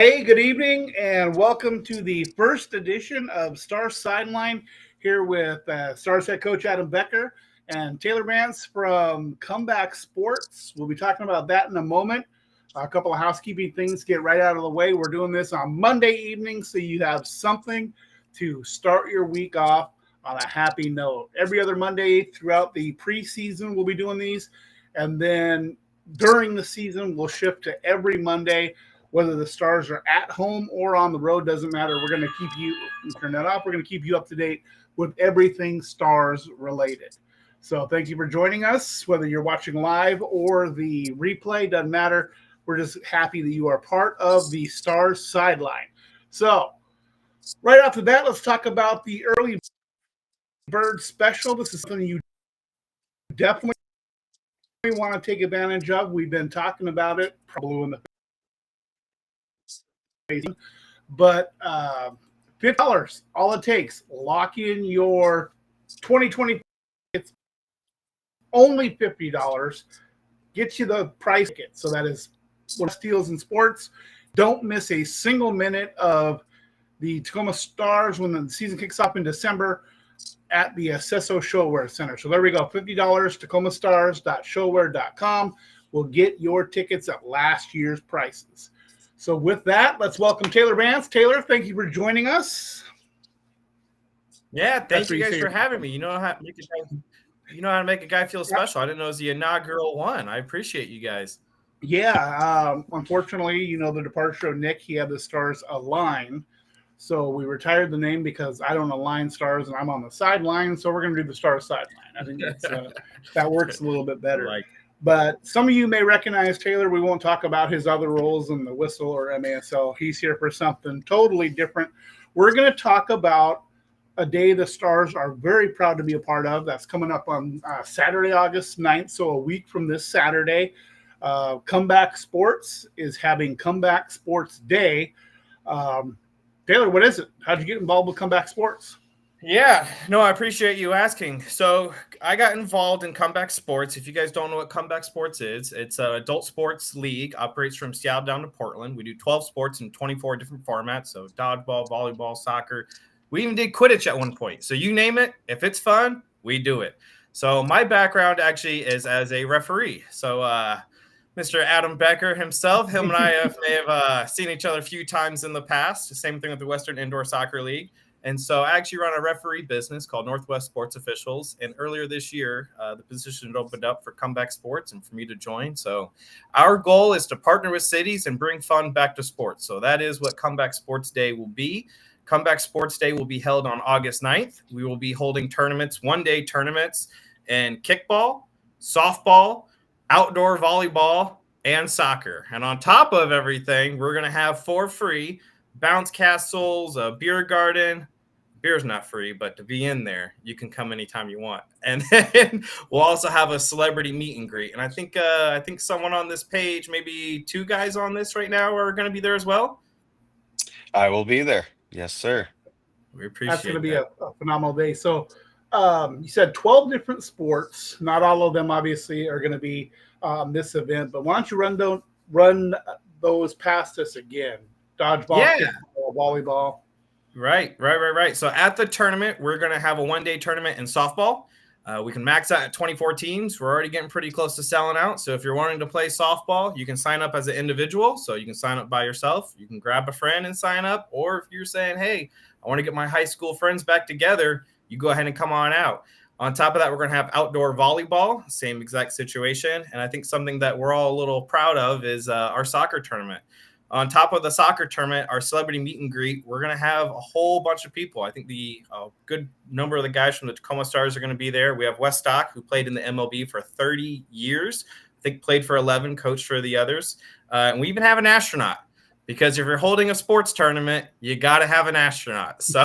Hey, good evening, and welcome to the first edition of Stars Sideline here with Stars head coach Adam Becker and Taylor Mance from Comeback Sports. We'll be talking about that in a moment. A couple of housekeeping things to get right out of the way. We're doing this on Monday evening, so you have something to start your week off on a happy note. Every other Monday throughout the preseason, we'll be doing these, and then during the season, we'll shift to every Monday. Whether the Stars are at home or on the road, doesn't matter. We're going to keep you, turn that off. We're going to keep you up to date with everything Stars related. So thank you for joining us. Whether you're watching live or the replay, doesn't matter. We're just happy that you are part of the Stars Sideline. So right off the bat, let's talk about the early bird special. This is something you definitely want to take advantage of. We've been talking about it, probably in the but $50, all it takes. Lock in your 2020. It's only $50. Gets you the price ticket. So that is one of steals in sports. Don't miss a single minute of the Tacoma Stars when the season kicks off in December at the Accesso Showwear Center. So there we go, $50, tacomastars.showwear.com will get your tickets at last year's prices. So with that, let's welcome Taylor Mance. Taylor, thank you for joining us. Yeah, thank you guys for having me. You know how to make a guy feel special. I didn't know it was the inaugural one. I appreciate you guys. Yeah, unfortunately, the departure of Nick, he had the Stars align. So we retired the name because I don't align Stars and I'm on the sideline. So we're going to do the Stars sideline. I think that works a little bit better. But some of you may recognize Taylor. We won't talk about his other roles in the Whistle or MASL. He's here for something totally different. We're going to talk about a day the Stars are very proud to be a part of. That's coming up on Saturday, August 9th, so a week from this Saturday. Comeback Sports is having Comeback Sports Day. Taylor, what is it? How'd you get involved with Comeback Sports? Yeah, no, I appreciate you asking. So I got involved in Comeback Sports. If you guys don't know what Comeback Sports is, it's an adult sports league, operates from Seattle down to Portland. We do 12 sports in 24 different formats, so dodgeball, volleyball, soccer. We even did Quidditch at one point. So you name it, if it's fun, we do it. So my background actually is as a referee. So Mr. Adam Becker himself, him and I may have seen each other a few times in the past. Same thing with the Western Indoor Soccer League. And so I actually run a referee business called Northwest Sports Officials. And earlier this year, the position opened up for Comeback Sports and for me to join. So our goal is to partner with cities and bring fun back to sports. So that is what Comeback Sports Day will be. Comeback Sports Day will be held on August 9th. We will be holding tournaments, one-day tournaments in kickball, softball, outdoor volleyball, and soccer. And on top of everything, we're going to have for free bounce castles, a beer garden. Beer's not free, but to be in there, you can come anytime you want. And then we'll also have a celebrity meet and greet. And I think someone on this page, maybe two guys on this right now, are going to be there as well. I will be there. Yes, sir. We appreciate That's going to be a phenomenal day. So you said 12 different sports. Not all of them, obviously, are going to be this event. But why don't you run those past us again? Dodgeball, kickball, volleyball. Right. So at the tournament, we're going to have a one-day tournament in softball. We can max out at 24 teams. We're already getting pretty close to selling out. So if you're wanting to play softball, you can sign up as an individual. So you can sign up by yourself. You can grab a friend and sign up. Or if you're saying, hey, I want to get my high school friends back together, you go ahead and come on out. On top of that, we're going to have outdoor volleyball, same exact situation. And I think something that we're all a little proud of is our soccer tournament. On top of the soccer tournament, our celebrity meet and greet, we're going to have a whole bunch of people. I think the good number of the guys from the Tacoma Stars are going to be there. We have Wes Stock, who played in the MLB for 30 years. I think played for 11, coached for the others. And we even have an astronaut, because if you're holding a sports tournament, you got to have an astronaut. So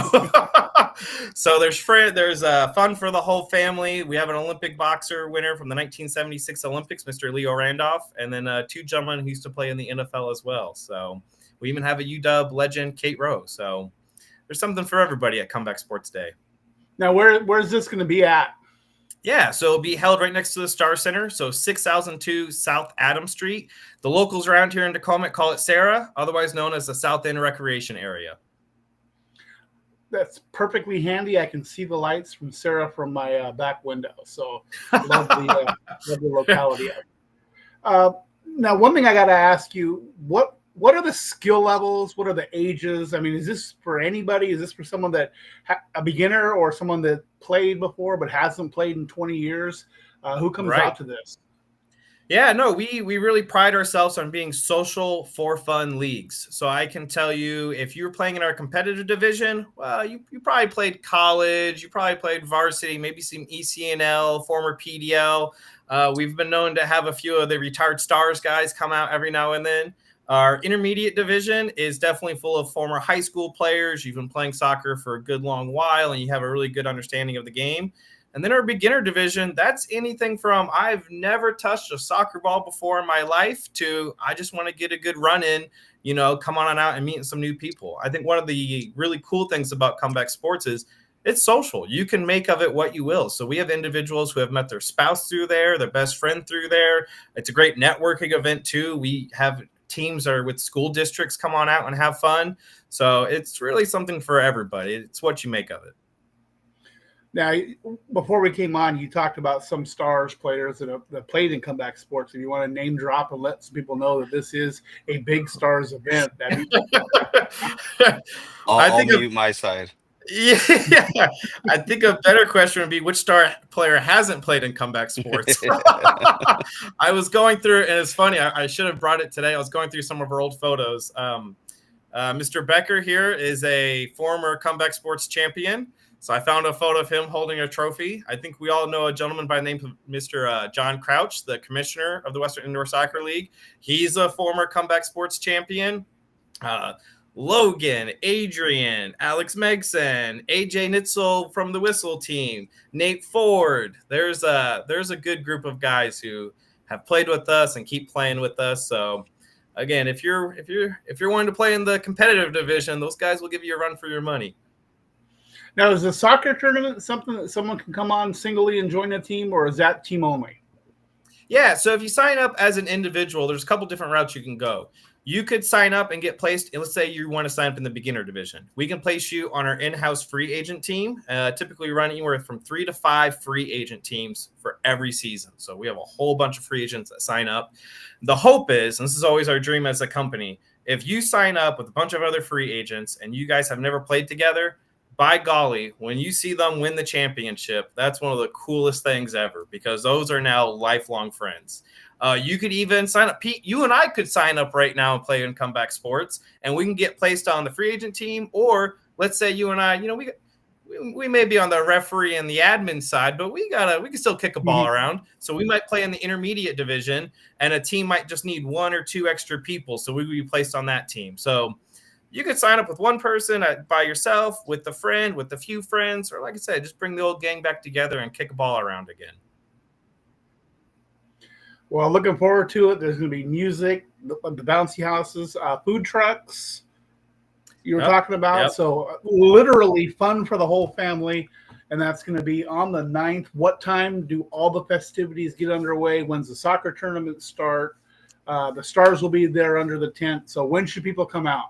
so there's fun for the whole family. We have an Olympic boxer winner from the 1976 Olympics, Mr. Leo Randolph, and then two gentlemen who used to play in the NFL as well. So we even have a UW legend, Kate Rowe. So there's something for everybody at Comeback Sports Day. Now, where's this going to be at? Yeah, so it'll be held right next to the Star Center, so 6002 South Adams Street. The locals around here in Tacoma call it Sarah, otherwise known as the South End Recreation Area. That's perfectly handy. I can see the lights from Sarah from my back window. So love the locality of it. Now, one thing I got to ask you, what are the skill levels? What are the ages? I mean, is this for anybody? Is this for someone that a beginner or someone that played before but hasn't played in 20 years? Who comes out to this? Yeah, no, we really pride ourselves on being social for fun leagues. So I can tell you, if you're playing in our competitive division, well, you probably played college, you probably played varsity, maybe some ECNL, former PDL. We've been known to have a few of the retired Stars guys come out every now and then. Our intermediate division is definitely full of former high school players. You've been playing soccer for a good long while, and you have a really good understanding of the game. And then our beginner division, that's anything from I've never touched a soccer ball before in my life to I just want to get a good run in, come on out and meeting some new people. I think one of the really cool things about Comeback Sports is it's social. You can make of it what you will. So we have individuals who have met their spouse through there, their best friend through there. It's a great networking event too. We have teams that are with school districts come on out and have fun. So it's really something for everybody. It's what you make of it. Now, before we came on, you talked about some Stars players that played in Comeback Sports. If you want to name drop and let some people know that this is a big Stars event, I'll mute my side. Yeah, I think a better question would be which Star player hasn't played in Comeback Sports. I was going through, and it's funny, I should have brought it today. I was going through some of our old photos. Mr. Becker here is a former Comeback Sports champion. So I found a photo of him holding a trophy. I think we all know a gentleman by the name of Mr. John Crouch, the commissioner of the Western Indoor Soccer League. He's a former Comeback Sports champion. Logan, Adrian, Alex Megson, AJ Nitzel from the Whistle team, Nate Ford. There's a good group of guys who have played with us and keep playing with us. So again, if you're wanting to play in the competitive division, those guys will give you a run for your money. Now, is the soccer tournament something that someone can come on singly and join a team, or is that team only? Yeah, so if you sign up as an individual, there's a couple different routes you can go. You could sign up and get placed. Let's say you want to sign up in the beginner division. We can place you on our in-house free agent team. Typically run anywhere from 3 to 5 free agent teams for every season. So we have a whole bunch of free agents that sign up. The hope is, and this is always our dream as a company, if you sign up with a bunch of other free agents and you guys have never played together, by golly, when you see them win the championship, that's one of the coolest things ever because those are now lifelong friends. You could even sign up. Pete, you and I could sign up right now and play in Comeback Sports, and we can get placed on the free agent team. Or let's say you and I, we may be on the referee and the admin side, but we can still kick a ball around. So we might play in the intermediate division, and a team might just need 1 or 2 extra people. So we would be placed on that team. So you could sign up with one person by yourself, with a friend, with a few friends, or like I said, just bring the old gang back together and kick a ball around again. Well, looking forward to it. There's going to be music, the bouncy houses, food trucks you were talking about. Yep. So literally fun for the whole family. And that's going to be on the 9th. What time do all the festivities get underway? When's the soccer tournament start? The Stars will be there under the tent. So when should people come out?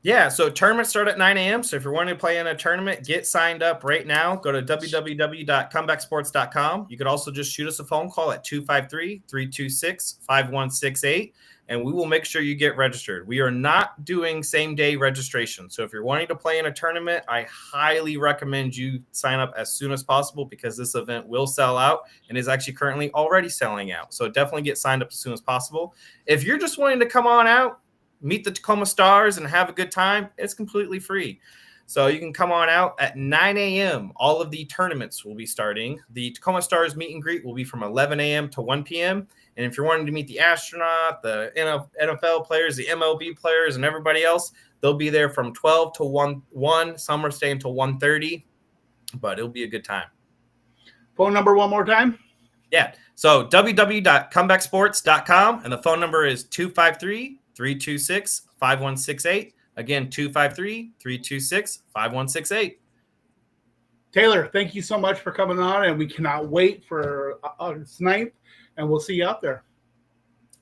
Yeah, so tournaments start at 9 a.m. So if you're wanting to play in a tournament, get signed up right now. Go to www.comebacksports.com. You could also just shoot us a phone call at 253-326-5168, and we will make sure you get registered. We are not doing same-day registration. So if you're wanting to play in a tournament, I highly recommend you sign up as soon as possible because this event will sell out and is actually currently already selling out. So definitely get signed up as soon as possible. If you're just wanting to come on out, meet the Tacoma Stars and have a good time, it's completely free. So you can come on out at 9 a.m. All of the tournaments will be starting. The Tacoma Stars meet and greet will be from 11 a.m. to 1 p.m. And if you're wanting to meet the astronaut, the NFL players, the MLB players, and everybody else, they'll be there from 12 to 1. Some are staying until 1:30, but it'll be a good time. Phone number one more time? Yeah. So www.comebacksports.com, and the phone number is 253-326-5168. Again, 253-326-5168. Taylor, thank you so much for coming on, and we cannot wait for August 9th, and we'll see you out there.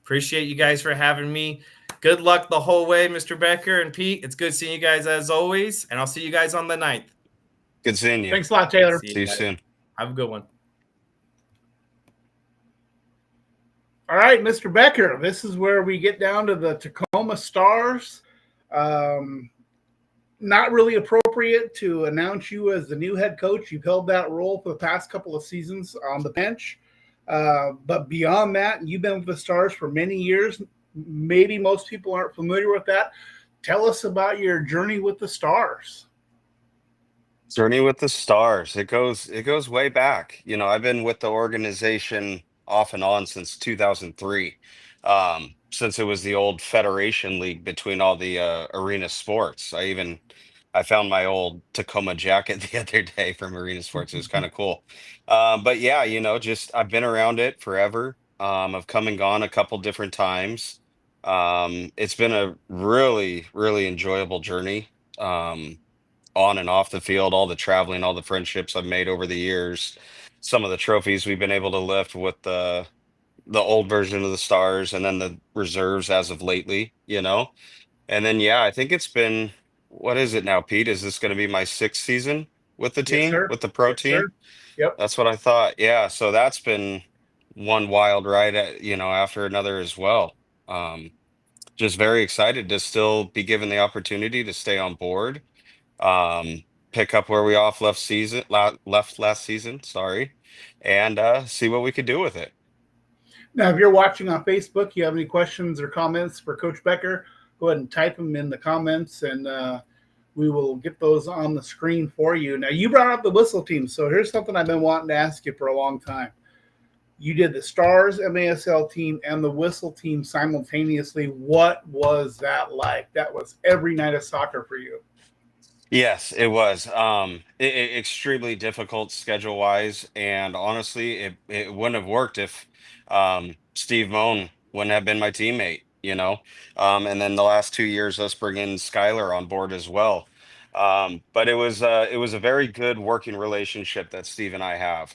Appreciate you guys for having me. Good luck the whole way, Mr. Becker and Pete. It's good seeing you guys as always, and I'll see you guys on the 9th. Good seeing you. Thanks a lot, Taylor. See you soon. Have a good one. All right, Mr. Becker, this is where we get down to the Tacoma Stars. Not really appropriate to announce you as the new head coach. You've held that role for the past couple of seasons on the bench. But beyond that, you've been with the Stars for many years. Maybe most people aren't familiar with that. Tell us about your journey with the Stars. Journey with the Stars. It goes way back. You know, I've been with the organization off and on since 2003. Since it was the old Federation League between all the arena sports. I found my old Tacoma jacket the other day from Arena Sports. It was kind of cool. But yeah, you know, just I've been around it forever. I've come and gone a couple different times. It's been a really, really enjoyable journey. On and off the field, all the traveling, all the friendships I've made over the years, some of the trophies we've been able to lift with the old version of the Stars and then the reserves as of lately, you know. And then yeah, I think it's been, what is it now, Pete? Is this going to be my 6th season with the team, sir. with the pro Yes, team? sir. Yep. That's what I thought. Yeah, so that's been one wild ride, you know, after another as well. Just very excited to still be given the opportunity to stay on board, pick up where we left last season, sorry, and see what we could do with it. Now, if you're watching on Facebook, you have any questions or comments for Coach Becker, go ahead and type them in the comments, and we will get those on the screen for you. Now, you brought up the whistle team, so here's something I've been wanting to ask you for a long time. You did the Stars MASL team and the whistle team simultaneously. What was that like? That was every night of soccer for you. Yes, it was. Extremely difficult schedule wise, and honestly, it wouldn't have worked if Steve Moan wouldn't have been my teammate, you know. And then the last 2 years, us bringing Skylar on board as well. But it was a very good working relationship that Steve and I have.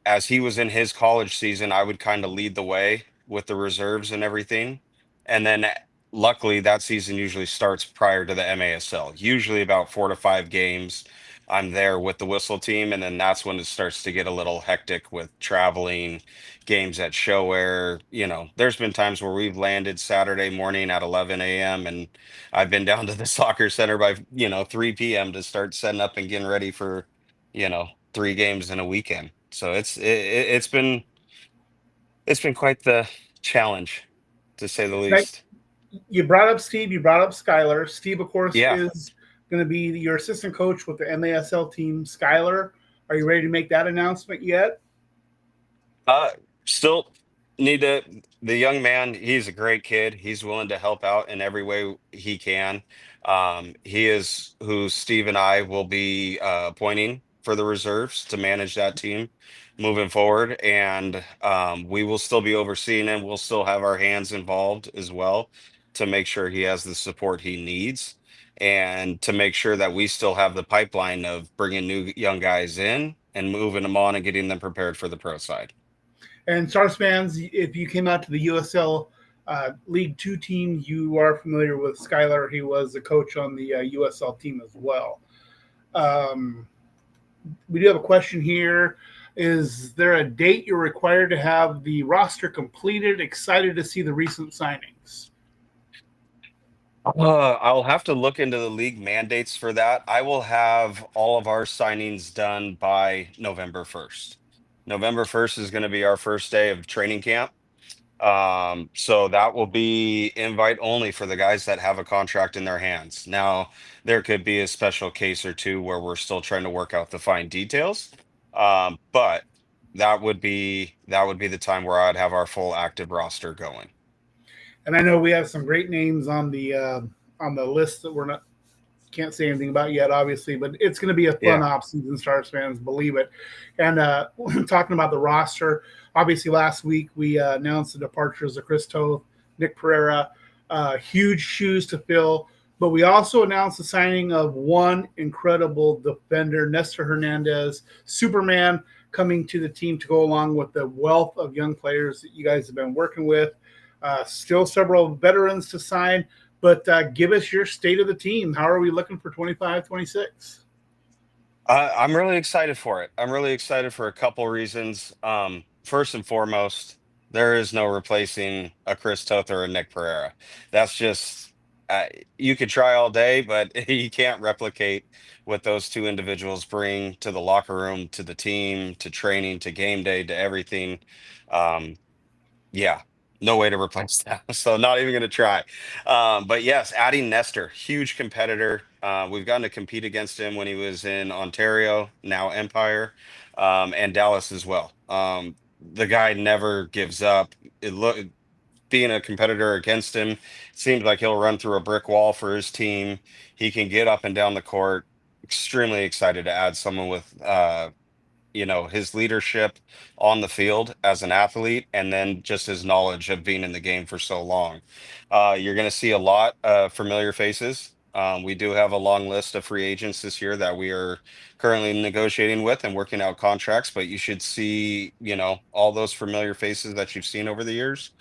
As he was in his college season, I would kind of lead the way with the reserves and everything, and then luckily that season usually starts prior to the MASL, usually about 4 to 5 games. I'm there with the whistle team, and then that's when it starts to get a little hectic with traveling, games at show air. You know, there's been times where we've landed Saturday morning at 11 a.m. and I've been down to the soccer center by, 3 p.m. to start setting up and getting ready for, 3 games in a weekend. So it's been quite the challenge, to say the least. You brought up Steve, you brought up Skylar. Steve, of course, Yeah. is going to be your assistant coach with the MASL team. Skylar, are you ready to make that announcement yet? Still need to. The young man, he's a great kid. He's willing to help out in every way he can. He is who Steve and I will be appointing for the reserves to manage that team moving forward, and we will still be overseeing him. We'll still have our hands involved as well to make sure he has the support he needs, and to make sure that we still have the pipeline of bringing new young guys in and moving them on and getting them prepared for the pro side. And Stars fans, if you came out to the USL League 2 team, you are familiar with Skylar. He was the coach on the USL team as well. We do have a question here. Is there a date you're required to have the roster completed? Excited to see the recent signings. I'll have to look into the league mandates for that. I will have all of our signings done by November 1st. November 1st is going to be our first day of training camp. So that will be invite only for the guys that have a contract in their hands. Now, there could be a special case or two where we're still trying to work out the fine details. But that would be the time where I'd have our full active roster going. And I know we have some great names on the list that can't say anything about yet, obviously, but it's going to be a fun off-season, Stars fans, believe it. And talking about the roster, obviously last week we announced the departures of Chris Toth, Nick Pereira, huge shoes to fill. But we also announced the signing of one incredible defender, Nestor Hernandez, Superman, coming to the team to go along with the wealth of young players that you guys have been working with. Still several veterans to sign, but give us your state of the team. How are we looking for 25, 26? I'm really excited for it. I'm really excited for a couple reasons. First and foremost, there is no replacing a Chris Toth or a Nick Pereira. That's just uh, you could try all day, but you can't replicate what those two individuals bring to the locker room, to the team, to training, to game day, to everything. Um, yeah, no way to replace that. So not even going to try. But yes, adding Nestor, huge competitor. We've gotten to compete against him when he was in Ontario, now Empire, and Dallas as well. The guy never gives up. Being a competitor against him, seems like he'll run through a brick wall for his team. He can get up and down the court. Extremely excited to add someone with his leadership on the field as an athlete, and then just his knowledge of being in the game for so long. You're going to see a lot of familiar faces. We do have a long list of free agents this year that we are currently negotiating with and working out contracts, but you should see, all those familiar faces that you've seen over the years,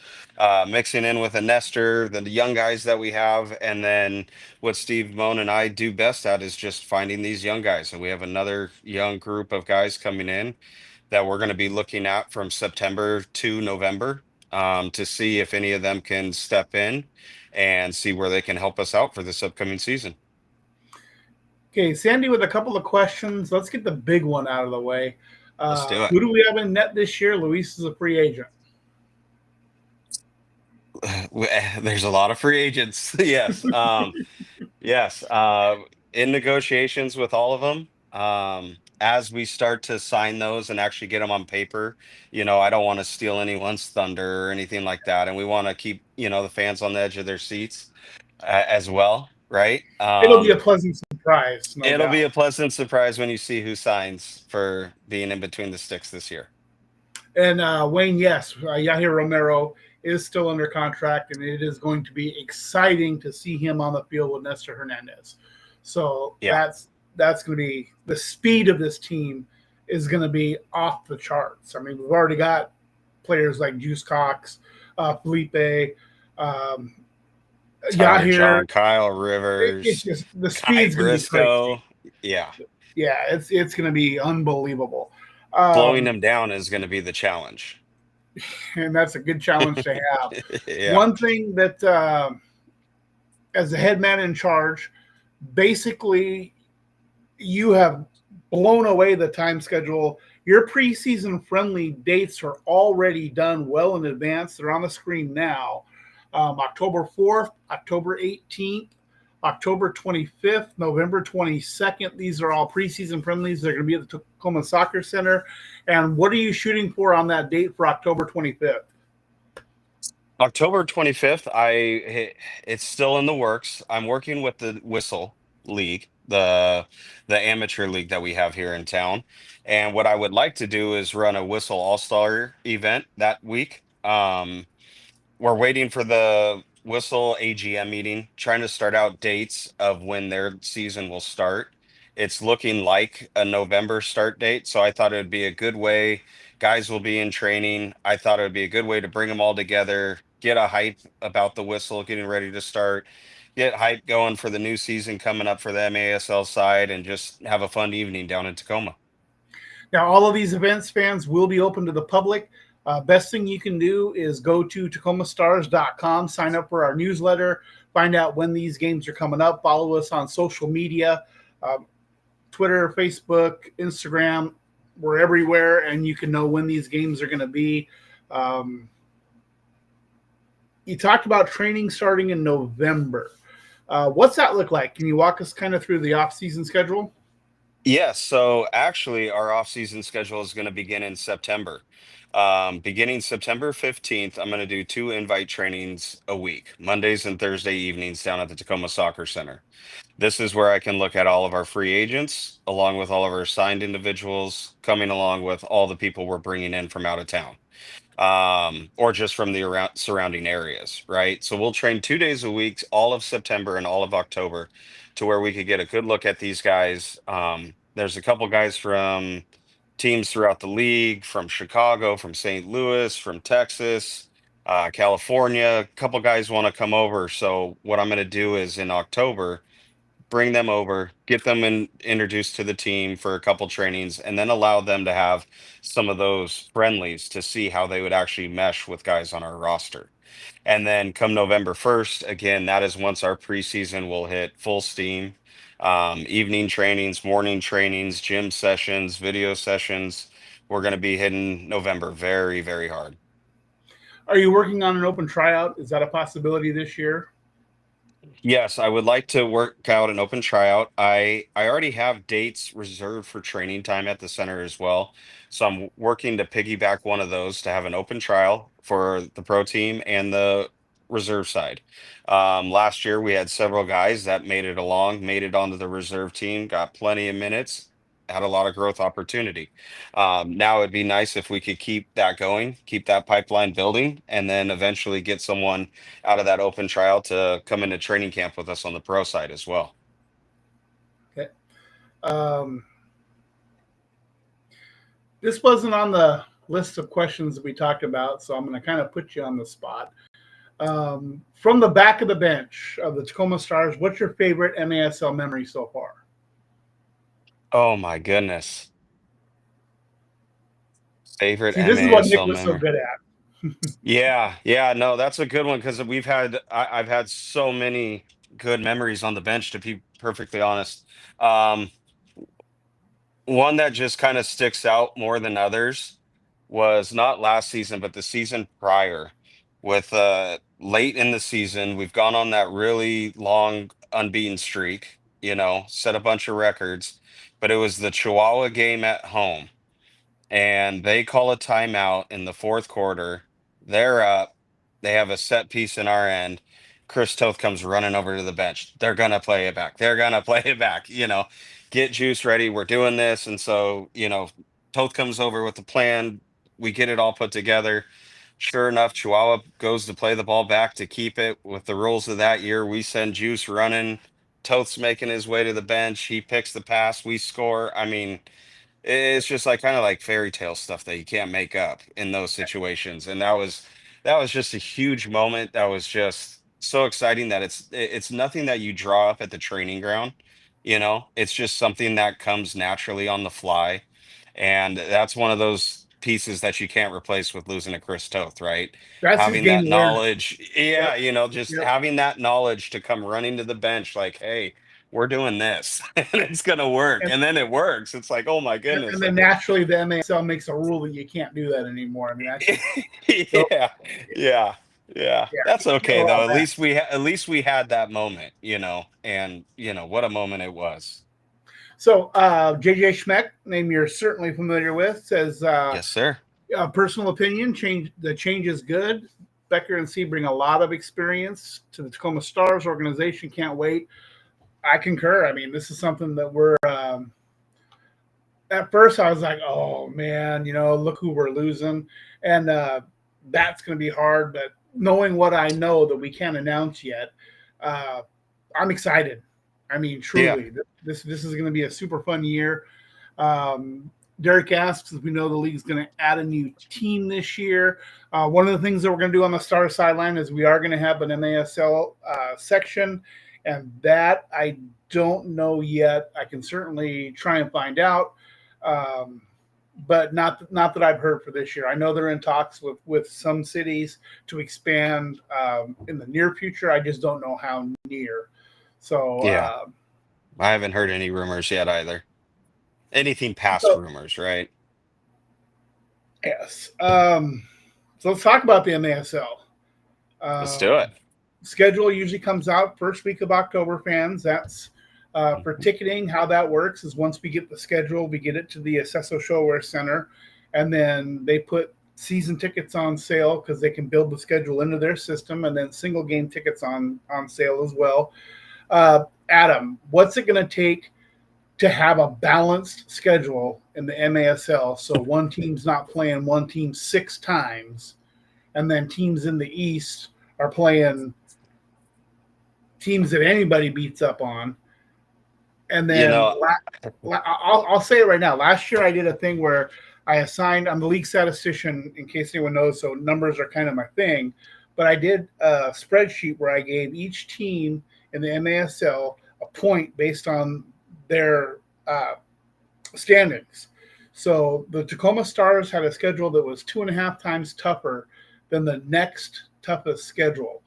mixing in with a Nestor, the young guys that we have, and then what Steve Moan and I do best at is just finding these young guys. And we have another young group of guys coming in that we're going to be looking at from September to November, to see if any of them can step in and see where they can help us out for this upcoming season. Okay, Sandy, with a couple of questions. Let's get the big one out of the way. Let's do it. Who do we have in net this year? Luis is a free agent. There's a lot of free agents. Yes. Yes. In negotiations with all of them. As we start to sign those and actually get them on paper, I don't want to steal anyone's thunder or anything like that. And we want to keep, the fans on the edge of their seats as well. Right. It'll be a pleasant surprise. No It'll doubt. be a pleasant surprise when you see who signs for being in between the sticks this year. And Wayne, yes, Yahir Romero is still under contract, and it is going to be exciting to see him on the field with Nestor Hernandez. So Yeah. that's going to be the speed of this team is going to be off the charts. I mean, we've already got players like Juice Cox, Felipe, Tyler John, Yahir. Kyle Rivers, It's just the Kai speed's going to be Briscoe. crazy. Yeah. Yeah, it's going to be unbelievable. Slowing them down is going to be the challenge. And that's a good challenge to have. Yeah. One thing that, as the head man in charge, basically you have blown away the time schedule. Your preseason friendly dates are already done well in advance. They're on the screen now. October 4th, October 18th, October 25th, November 22nd. These are all preseason friendlies. They're going to be at the Tacoma Soccer Center. And what are you shooting for on that date for October 25th? October 25th, it's still in the works. I'm working with the Whistle League, the amateur league that we have here in town. And what I would like to do is run a Whistle All-Star event that week. We're waiting for the Whistle AGM meeting, trying to start out dates of when their season will start. It's looking like a November start date, so I thought it would be a good way. Guys will be in training. I thought it would be a good way to bring them all together, get a hype about the Whistle getting ready to start, get hype going for the new season coming up for the MASL side, and just have a fun evening down in Tacoma. Now, all of these events, fans, will be open to the public. Best thing you can do is go to TacomaStars.com, sign up for our newsletter, find out when these games are coming up, follow us on social media, Twitter, Facebook, Instagram. We're everywhere, and you can know when these games are going to be. You talked about training starting in November. What's that look like? Can you walk us kind of through the off-season schedule? Yes, so actually our off-season schedule is going to begin in September. Beginning September 15th, I'm going to do 2 invite trainings a week, Mondays and Thursday evenings down at the Tacoma Soccer Center. This is where I can look at all of our free agents, along with all of our signed individuals, coming along with all the people we're bringing in from out of town. or just from the around surrounding areas, right? So we'll train 2 days a week, all of September and all of October, to where we could get a good look at these guys. There's a couple guys from teams throughout the league, from Chicago, from St. Louis, from Texas, California. A couple guys want to come over. So what I'm going to do is in October, bring them over, get them introduced to the team for a couple trainings, and then allow them to have some of those friendlies to see how they would actually mesh with guys on our roster. And then come November 1st, again, that is once our preseason will hit full steam. Evening trainings, morning trainings, gym sessions, video sessions. We're going to be hitting November very, very hard. Are you working on an open tryout? Is that a possibility this year? Yes, I would like to work out an open tryout. I already have dates reserved for training time at the center as well. So I'm working to piggyback one of those to have an open trial for the pro team and the reserve side. Last year we had several guys that made it onto the reserve team, got plenty of minutes, had a lot of growth opportunity. Now it'd be nice if we could keep that going, keep that pipeline building, and then eventually get someone out of that open trial to come into training camp with us on the pro side as well. Okay. This wasn't on the list of questions that we talked about, so I'm going to kind of put you on the spot. From the back of the bench of the Tacoma Stars, what's your favorite MASL memory so far? Oh my goodness. Favorite See, this is what Nick MASL was so memory. good at. Yeah, no, that's a good one because I've had so many good memories on the bench, to be perfectly honest. Um, One that just kind of sticks out more than others was not last season, but the season prior. With late in the season, we've gone on that really long unbeaten streak, set a bunch of records, but it was the Chihuahua game at home, and they call a timeout in the fourth quarter. They're up. They have a set piece in our end. Chris Toth comes running over to the bench. They're gonna play it back. They're gonna play it back. Get juice ready. We're doing this, and so Toth comes over with the plan. We get it all put together. Sure enough, Chihuahua goes to play the ball back to keep it. With the rules of that year, we send Juice running. Toth's making his way to the bench. He picks the pass. We score. I mean, it's just like kind of like fairy tale stuff that you can't make up in those situations. And that was just a huge moment. That was just so exciting that it's nothing that you draw up at the training ground. It's just something that comes naturally on the fly. And that's one of those pieces that you can't replace with losing a Chris Toth, right? That's his Having game that awareness. knowledge. Yep. Yeah, just Yep. having that knowledge to come running to the bench like, hey, we're doing this and it's gonna work, And, and then it works. It's like, oh my and goodness. then naturally, the MASL makes a rule that you can't do that anymore. I mean, that's just so, Yeah, yeah, yeah, yeah, that's you can't okay allow though. At that. least we had that moment, and what a moment it was. So, JJ Schmeck, name you're certainly familiar with, says, Yes, sir. personal opinion, the change is good. Becker and C bring a lot of experience to the Tacoma Stars organization. Can't wait. I concur. I mean, this is something that we're. At first, I was like, "Oh man, look who we're losing," and that's going to be hard. But knowing what I know that we can't announce yet, uh, I'm excited. I mean, Yeah, truly, this is going to be a super fun year. Derek asks if we know the league's going to add a new team this year. One of the things that we're going to do on the Star Sideline is we are going to have an MASL section, and that I don't know yet. I can certainly try and find out, but not that I've heard for this year. I know they're in talks with some cities to expand in the near future. I just don't know how near. So. yeah. I haven't heard any rumors yet either. Anything past So rumors, right? yes. So let's talk about the MASL. Let's do it. Schedule usually comes out first week of October, fans. That's for ticketing. How that works is once we get the schedule, we get it to the Acesso Showwear Center, and then they put season tickets on sale because they can build the schedule into their system, and then single game tickets on sale as well. Adam, what's it going to take to have a balanced schedule in the MASL, so one team's not playing one team 6 times, and then teams in the East are playing teams that anybody beats up on. And You then know, I'll say it right now. Last year I did a thing where I assigned, I'm the league statistician in case anyone knows, so numbers are kind of my thing. But I did a spreadsheet where I gave each team in the MASL a point based on their standings. So the Tacoma Stars had a schedule that was 2.5 times tougher than the next toughest schedule.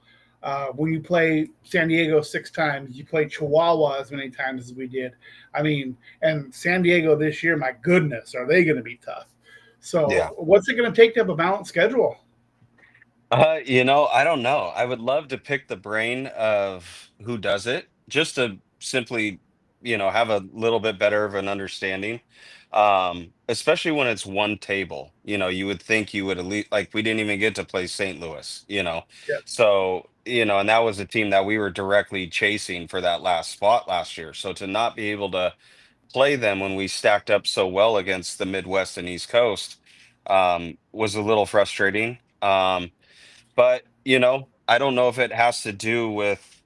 When you play San Diego 6 times, you play Chihuahua as many times as we did. I mean, and San Diego this year, my goodness, are they going to be tough? yeah. So, what's it going to take to have a balanced schedule? I don't know. I would love to pick the brain of who does it, just to simply, have a little bit better of an understanding. Especially when it's one table. You would think you would at least, like, we didn't even get to play St. Louis. Yeah. So, and that was a team that we were directly chasing for that last spot last year. So to not be able to play them when we stacked up so well against the Midwest and East Coast, was a little frustrating. But, I don't know if it has to do with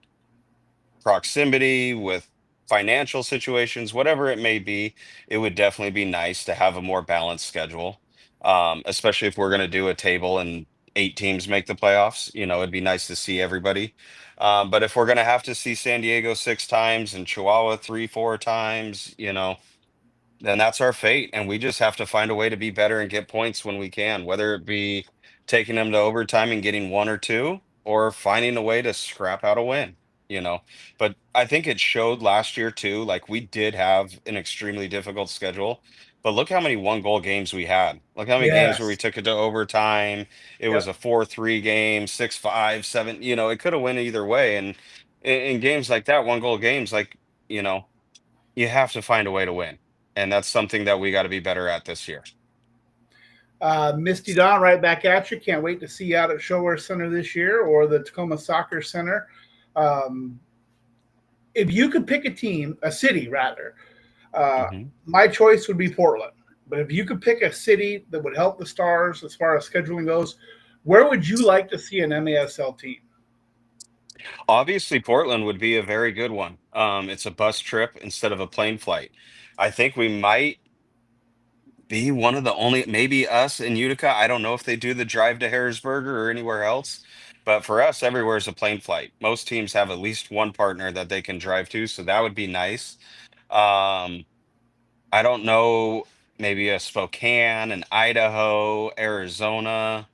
proximity, with financial situations, whatever it may be. It would definitely be nice to have a more balanced schedule, especially if we're going to do a table and 8 teams make the playoffs. It'd be nice to see everybody. But if we're going to have to see San Diego 6 times and Chihuahua 3, 4 times, then that's our fate. And we just have to find a way to be better and get points when we can, whether it be taking them to overtime and getting 1 or 2, or finding a way to scrap out a win, you know. But I think it showed last year too, like we did have an extremely difficult schedule. But look how many 1 goal games we had. Look how many games where we Yes. took it to overtime. It was Yep. a 4-3 game, 6-5, 7, it could have went either way. And in games like that, 1 goal games, like, you know, you have to find a way to win. And that's something that we got to be better at this year. Misty Dawn, right back at you. Can't wait to see you out at Showwear Center this year or the Tacoma Soccer Center. Um, if you could pick a team, a city rather, uh, hmm my choice would be Portland. But if you could pick a city that would help the Stars as far as scheduling goes, where would you like to see an MASL team? Obviously, Portland would be a very good one. It's a bus trip instead of a plane flight. I think we might be one of the only, maybe us in Utica. I don't know if they do the drive to Harrisburg or anywhere else, but for us, everywhere is a plane flight. Most teams have at least one partner that they can drive to, so that would be nice. Um, I don't know, maybe a Spokane, an Idaho, Arizona.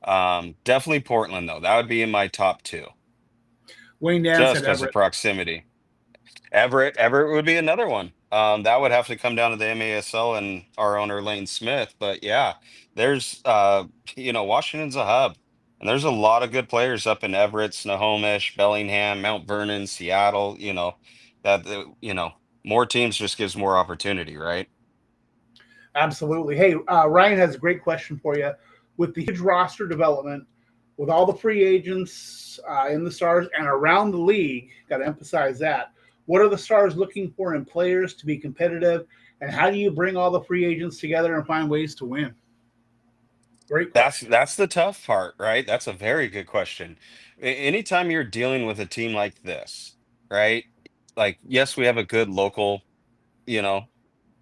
Definitely Portland though. That would be in my top two, Wayne Dance just at because of Everett. proximity. Everett would be another one. That would have to come down to the MASL and our owner Lane Smith. But yeah, there's Washington's a hub, and there's a lot of good players up in Everett, Snohomish, Bellingham, Mount Vernon, Seattle. More teams just gives more opportunity, right? Absolutely. Hey, Ryan has a great question for you. With the huge roster development, with all the free agents in the Stars and around the league, got to emphasize that. What are the Stars looking for in players to be competitive, and how do you bring all the free agents together and find ways to win? Great That's question. that's the tough part, right? That's a very good question. Anytime you're dealing with a team like this, right? Like, yes, we have a good local, you know,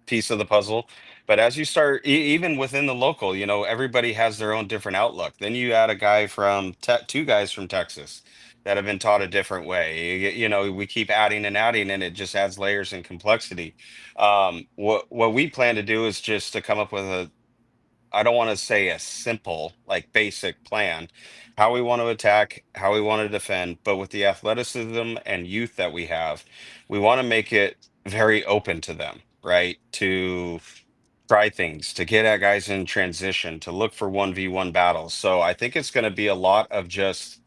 piece of the puzzle. But as you start, even within the local, everybody has their own different outlook. Then you add a guy from 2 guys from Texas that have been taught a different way. We keep adding and adding, and it just adds layers and complexity. What we plan to do is just to come up with I don't want to say a simple, like basic plan, how we want to attack, how we want to defend, but with the athleticism and youth that we have, we want to make it very open to them, right? To try things, to get at guys in transition, to look for 1v1 battles. So I think it's going to be a lot of just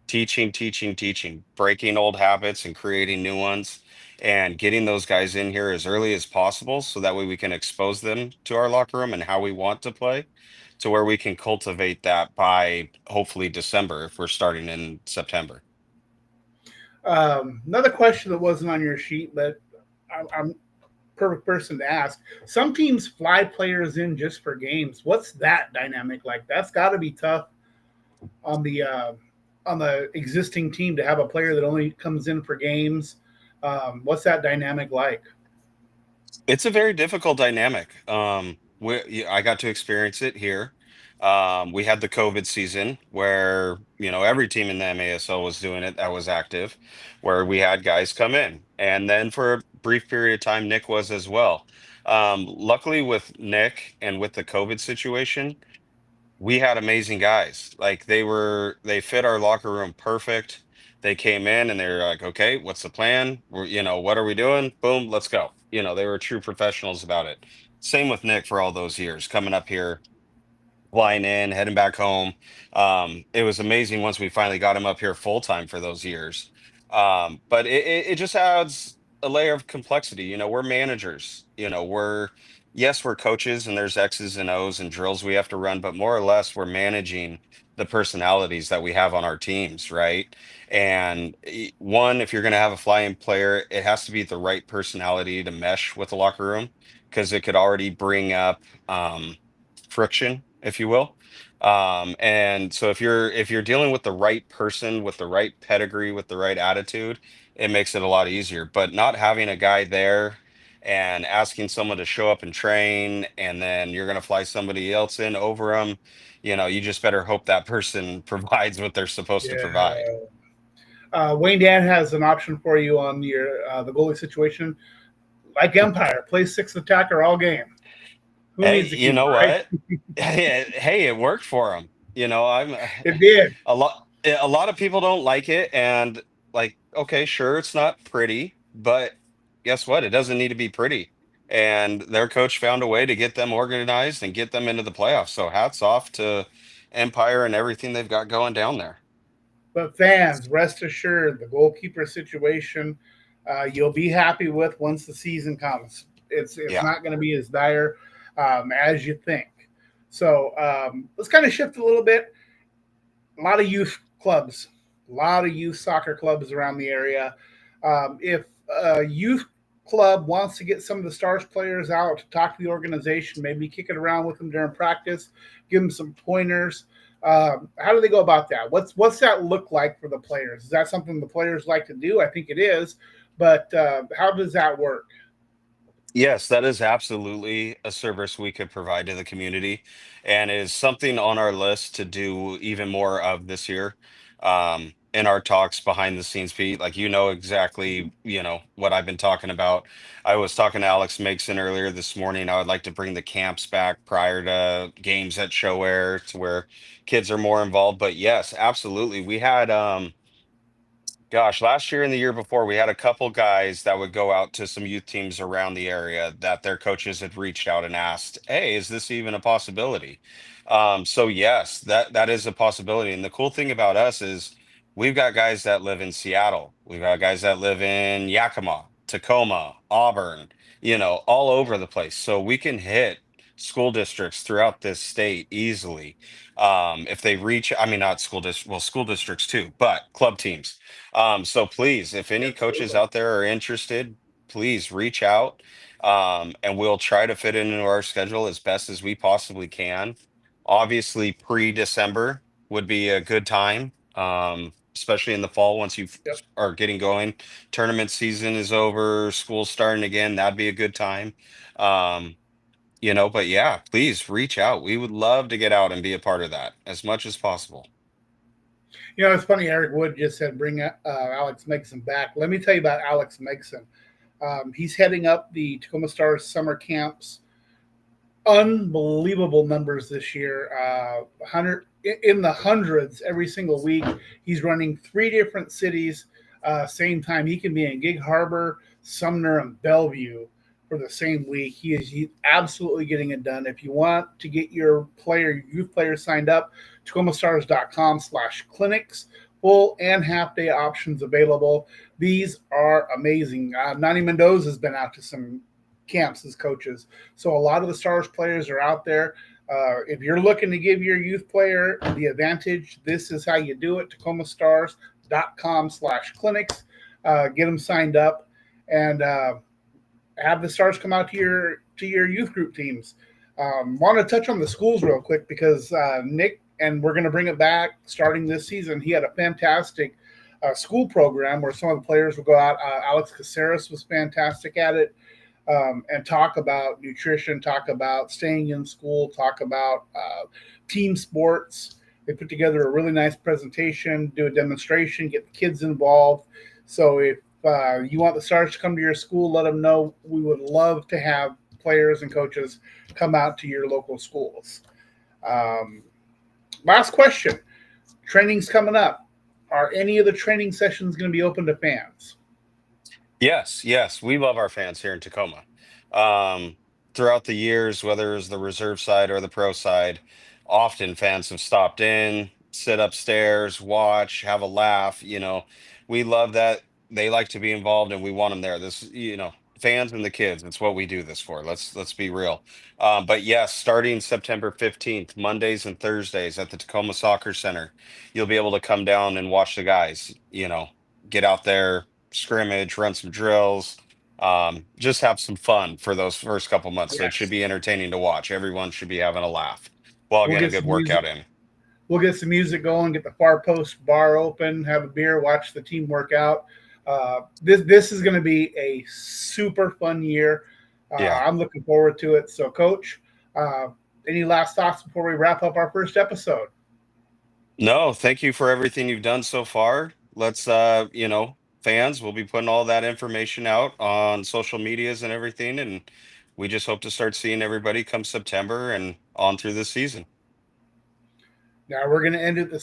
teaching, teaching, teaching, breaking old habits and creating new ones, and getting those guys in here as early as possible so that way we can expose them to our locker room and how we want to play, to where we can cultivate that by hopefully December if we're starting in September. Another question that wasn't on your sheet, but I'm perfect person to ask. Some teams fly players in just for games. What's that dynamic like? That's got to be tough on the existing team to have a player that only comes in for games. What's that dynamic like? It's a very difficult dynamic. I got to experience it here. We had the COVID season where, every team in the MASL was doing it that was active, where we had guys come in. And then for a brief period of time, Nick was as well. Luckily with Nick and with the COVID situation, we had amazing guys. Like they fit our locker room perfect. They came in and they were like, okay, what's the plan? What are we doing? Boom, let's go. They were true professionals about it. Same with Nick for all those years coming up here, flying in, heading back home. It was amazing once we finally got him up here full time for those years. But it just adds a layer of complexity. We're managers. Yes, we're coaches and there's X's and O's and drills we have to run, but more or less we're managing the personalities that we have on our teams, right? And one, if you're going to have a fly-in player, it has to be the right personality to mesh with the locker room because it could already bring up friction, if you will. And so if you're dealing with the right person with the right pedigree with the right attitude, it makes it a lot easier. But not having a guy there and asking someone to show up and train, and then you're going to fly somebody else in over them, you just better hope that person provides what they're supposed to provide. Yeah. Wayne Dan has an option for you on your the goalie situation. Like Empire, play six attacker all game. Who Hey, needs to you keep, know right? what? Hey, it worked for him. I'm It did. a lot of people don't like it, and like, okay, sure, it's not pretty, but guess what? It doesn't need to be pretty. And their coach found a way to get them organized and get them into the playoffs. So hats off to Empire and everything they've got going down there. But fans, rest assured, the goalkeeper situation you'll be happy with once the season comes. It's Yeah. not going to be as dire as you think. So let's kind of shift a little bit. A lot of youth clubs, a lot of youth soccer clubs around the area. If a youth club wants to get some of the Stars players out to talk to the organization, maybe kick it around with them during practice, give them some pointers. How do they go about that? What's that look like for the players? Is that something the players like to do? I think it is, but how does that work? Yes, that is absolutely a service we could provide to the community and is something on our list to do even more of this year. In our talks behind the scenes, Pete, like exactly, what I've been talking about. I was talking to Alex Mason earlier this morning. I would like to bring the camps back prior to games at Show Air to where kids are more involved. But yes, absolutely. We had gosh, last year and the year before, we had a couple guys that would go out to some youth teams around the area that their coaches had reached out and asked, "Hey, is this even a possibility?" So yes, that is a possibility. And the cool thing about us is we've got guys that live in Seattle, we've got guys that live in Yakima, Tacoma, Auburn, all over the place. So we can hit school districts throughout this state easily. If they reach, I mean, not school district, well, school districts too, but club teams. So please, if any coaches Absolutely. out there are interested, please reach out. And we'll try to fit it into our schedule as best as we possibly can. Obviously, pre-December would be a good time, especially in the fall once you Yep. are getting going. Tournament season is over, school's starting again. That'd be a good time. Um, but yeah, please reach out. We would love to get out and be a part of that as much as possible. It's funny. Eric Wood just said bring Alex Mixon back. Let me tell you about Alex Mixon. He's heading up the Tacoma Stars summer camps. Unbelievable numbers this year. 100 in the hundreds every single week. He's running 3 different cities same time. He can be in Gig Harbor, Sumner, and Bellevue for the same week. He's absolutely getting it done. If you want to get your youth player signed up, TacomaStars.com/clinics. Full and half day options available. These are amazing. Nani Mendoza has been out to some camps as coaches. So a lot of the Stars players are out there. If you're looking to give your youth player the advantage, this is how you do it. TacomaStars.com/clinics. Get them signed up. And have the Stars come out to your youth group teams. Want to touch on the schools real quick because Nick, and we're going to bring it back starting this season. He had a fantastic school program where some of the players would go out. Alex Caceres was fantastic at it, and talk about nutrition, talk about staying in school, talk about team sports. They put together a really nice presentation, do a demonstration, get the kids involved. So if you want the Stars to come to your school, let them know. We would love to have players and coaches come out to your local schools. Last question. Training's coming up. Are any of the training sessions going to be open to fans? Yes, we love our fans here in Tacoma. Throughout the years, whether it's the reserve side or the pro side, often fans have stopped in, sit upstairs, watch, have a laugh. We love that they like to be involved and we want them there. Fans and the kids, it's what we do this for. Let's be real. But yes, starting September 15th, Mondays and Thursdays at the Tacoma Soccer Center, you'll be able to come down and watch the guys, get out there, scrimmage, run some drills, just have some fun for those first couple months. So it should Yes. be entertaining to watch. Everyone should be having a laugh while We'll getting a get good some music. workout in. We'll get some music going, get the far post bar open, have a beer, watch the team work out. This is going to be a super fun year. Yeah. I'm looking forward to it. So, Coach, any last thoughts before we wrap up our first episode? No, thank you for everything you've done so far. Let's, fans, we'll be putting all that information out on social medias and everything. And we just hope to start seeing everybody come September and on through this season. Now we're going to end it the